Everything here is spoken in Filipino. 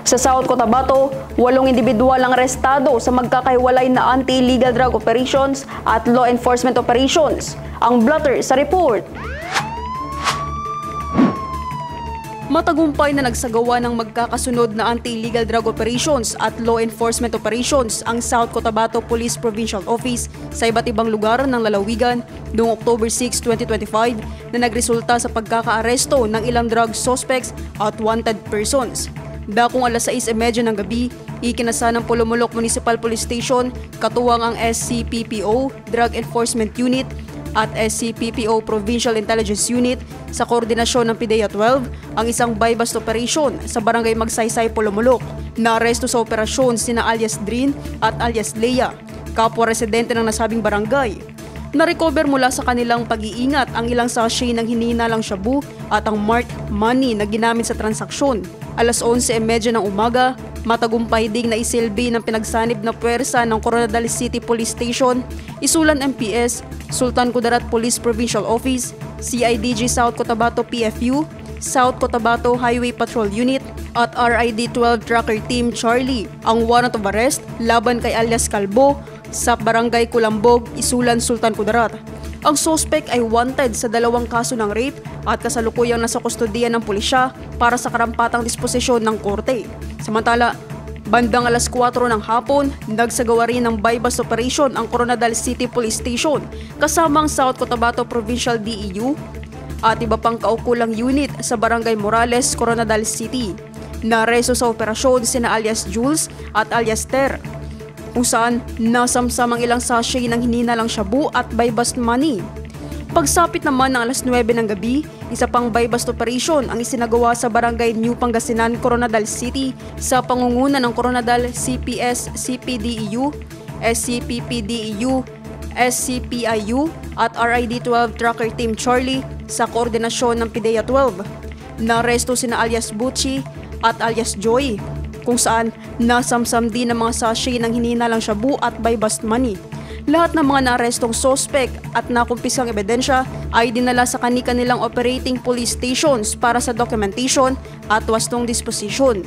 Sa South Cotabato, 8 individual ang arestado sa magkakahiwalay na anti-illegal drug operations at law enforcement operations. Ang blotter sa report. Matagumpay na nagsagawa ng magkakasunod na anti-illegal drug operations at law enforcement operations ang South Cotabato Police Provincial Office sa iba't ibang lugar ng lalawigan noong October 6, 2025 na nagresulta sa pagkakaaresto ng ilang drug suspects at wanted persons. Dakong 6:30 ng gabi, ikinasa ng Pulumulok Municipal Police Station katuwang ang SCPPO Drug Enforcement Unit at SCPPO Provincial Intelligence Unit sa koordinasyon ng PIDEA 12 ang isang buy-bust operation sa Barangay Magsaysay, Pulumulok. Naaresto sa operasyon sina alias Drin at alias Leia, kapwa residente ng nasabing barangay. Na-recover mula sa kanilang pag-iingat ang ilang sachet ng hinihinalang shabu at ang marked money na ginamit sa transaksyon. 11:30 ng umaga, matagumpay ding na isilbi ng pinagsanib na puwersa ng Coronadal City Police Station, Isulan MPS, Sultan Kudarat Police Provincial Office, CIDG South Cotabato PFU, South Cotabato Highway Patrol Unit at RID-12 Tracker Team Charlie ang warrant of arrest laban kay alias Kalbo sa Barangay Kulambog, Isulan, Sultan Kudarat. Ang suspect ay wanted sa 2 kaso ng rape at kasalukuyang nasa kustodiya ng pulisya para sa karampatang disposisyon ng korte. Samantala, bandang 4:00 ng hapon, nagsagawa rin ng buy-bust operation ang Coronadal City Police Station kasama ang South Cotabato Provincial DEU at iba pang kaukulang unit sa Barangay Morales, Coronadal City. Naresto sa operasyon sina alias Jules at alias Ter, kung saan nasamsam ang ilang sachet ng hinihinalang shabu at buy-bust money. Pagsapit naman ng 9:00 ng gabi, isa pang buy-bust operation ang isinagawa sa Barangay New Pangasinan, Coronadal City sa pangunguna ng Coronadal CPS, CPDEU, SCPPDEU, SCPIU at RID-12 Tracker Team Charlie sa koordinasyon ng PIDEA 12. Naresto sina alias Butchie at alias Joy, kung saan nasamsam din ang mga sachet ng hinihinalang shabu at buy-bust money. Lahat ng mga naarestong suspect at nakumpisang ebidensya ay dinala sa kani-kanilang operating police stations para sa documentation at wastong disposition.